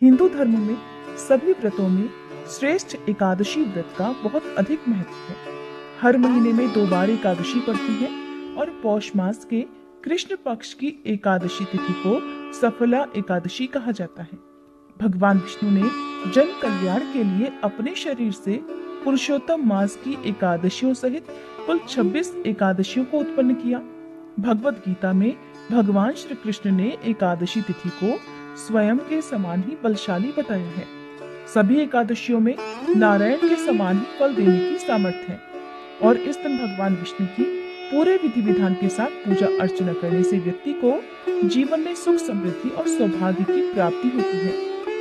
हिंदू धर्म में सभी व्रतों में श्रेष्ठ एकादशी व्रत का बहुत अधिक महत्व है। हर महीने में 2 बार एकादशी पड़ती है और पौष मास के कृष्ण पक्ष की एकादशी तिथि को सफला एकादशी कहा जाता है। भगवान विष्णु ने जन कल्याण के लिए अपने शरीर से पुरुषोत्तम मास की एकादशियों सहित कुल 26 एकादशियों को उत्पन्न किया। भगवत गीता में भगवान श्री कृष्ण ने एकादशी तिथि को स्वयं के समान ही बलशाली बताया है। सभी एकादशियों में नारायण के समान ही फल देने की सामर्थ्य है और इस दिन भगवान विष्णु की पूरे विधि विधान के साथ पूजा अर्चना करने से व्यक्ति को जीवन में सुख समृद्धि और सौभाग्य की प्राप्ति होती है।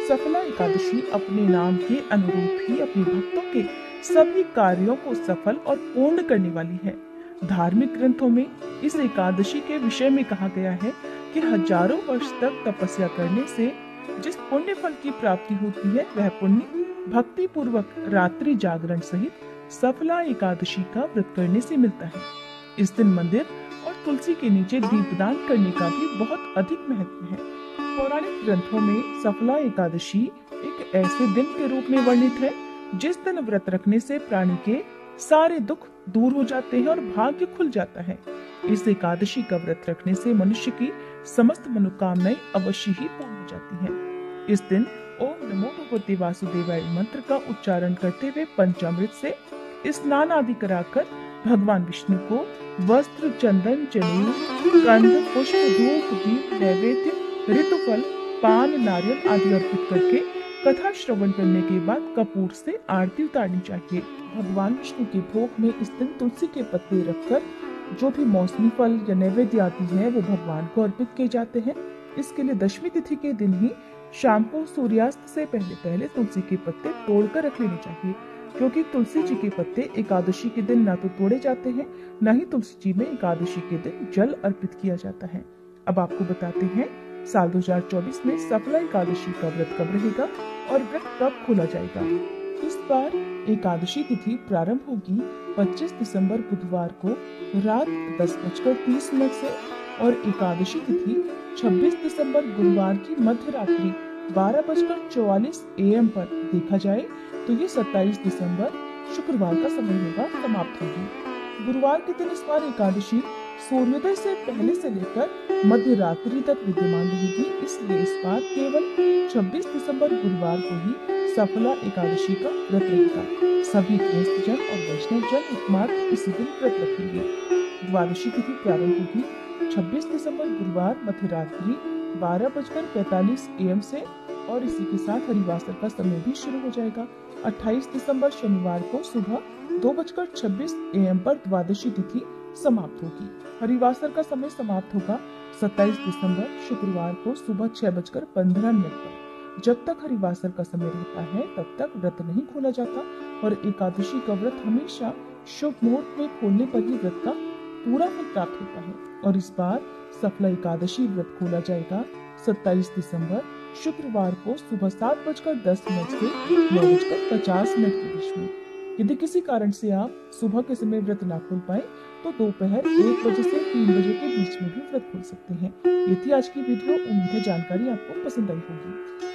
सफला एकादशी अपने नाम के अनुरूप ही अपने भक्तों के सभी कार्यों को सफल और पूर्ण करने वाली है। धार्मिक ग्रंथों में इस एकादशी के विषय में कहा गया है कि हजारों वर्ष तक तपस्या करने से जिस पुण्य फल की प्राप्ति होती है वह पुण्य भक्ति पूर्वक रात्रि जागरण सहित सफला एकादशी का व्रत करने से मिलता है। इस दिन मंदिर और तुलसी के नीचे दीपदान करने का भी बहुत अधिक महत्व है। पौराणिक ग्रंथों में सफला एकादशी एक ऐसे दिन के रूप में वर्णित है जिस दिन व्रत रखने से प्राणी के सारे दुख दूर हो जाते हैं और भाग्य खुल जाता है। इस एकादशी का व्रत रखने से मनुष्य की समस्त मनोकामनाएं अवश्य ही पूर्ण हो जाती हैं। इस दिन ओम नमो भगवते वासुदेवाय मंत्र का उच्चारण करते हुए पंचामृत से स्नान आदि कराकर भगवान विष्णु को वस्त्र, चंदन, जनेऊ, कंद, पुष्प, धूप, दीप, नैवेद्य, ऋतुफल, पान, नारियल आदि अर्पित करके कथा श्रवण करने के बाद कपूर से आरती उतारनी चाहिए। भगवान विष्णु के भोग में इस दिन तुलसी के पत्ते रखकर जो भी मौसमी फल या नैवेद्य आदि है वो भगवान को अर्पित किए जाते हैं। इसके लिए दशमी तिथि के दिन ही शाम को सूर्यास्त से पहले पहले तुलसी के पत्ते तोड़कर रख लेने चाहिए, क्योंकि तुलसी जी के पत्ते एकादशी के दिन न तो तोड़े जाते हैं न ही तुलसी जी में एकादशी के दिन जल अर्पित किया जाता है। अब आपको बताते हैं साल 2024 में सफला एकादशी का व्रत कब रहेगा और व्रत कब खोला जाएगा। इस बार एकादशी तिथि प्रारंभ होगी 25 दिसंबर बुधवार को रात 10:30 से और एकादशी तिथि 26 दिसंबर गुरुवार की मध्य रात्रि 12:44 AM पर देखा जाए तो ये 27 दिसंबर शुक्रवार का समय होगा समाप्त होगी। गुरुवार के दिन इस बार एकादशी सूर्योदय से पहले से लेकर मध्य रात्रि तक विद्यमान रहेगी, इसलिए इस बार केवल 26 दिसंबर गुरुवार को ही सफला एकादशी का व्रत रहेगा। सभी गृहस्थ जन और वैष्णव जन एकमात्र इसी दिन व्रत रखेंगे। द्वादशी तिथि प्रारंभ होगी 26 दिसंबर गुरुवार मध्य रात्रि 12:45 AM से और इसी के साथ हरिवासर का समय भी शुरू हो जाएगा। 28 दिसंबर शनिवार को सुबह 2:26 AM पर द्वादशी तिथि समाप्त होगी। हरिवासर का समय समाप्त होगा 27 दिसंबर शुक्रवार को सुबह 6:15 पर। जब तक हरिवासर का समय रहता है तब तक व्रत नहीं खोला जाता और एकादशी का व्रत हमेशा शुभ मुहूर्त में खोलने पर ही व्रत का पूरा फल प्राप्त होता है। और इस बार सफला एकादशी व्रत खोला जाएगा 27 दिसंबर शुक्रवार को सुबह 7:10 से 9:50 के बीच में। यदि किसी कारण से आप सुबह के समय व्रत ना खोल पाए तो दोपहर 1 बजे से 3 बजे के बीच में भी व्रत खोल सकते हैं। ये थी आज की वीडियो। उम्मीद है जानकारी आपको पसंद आई होगी।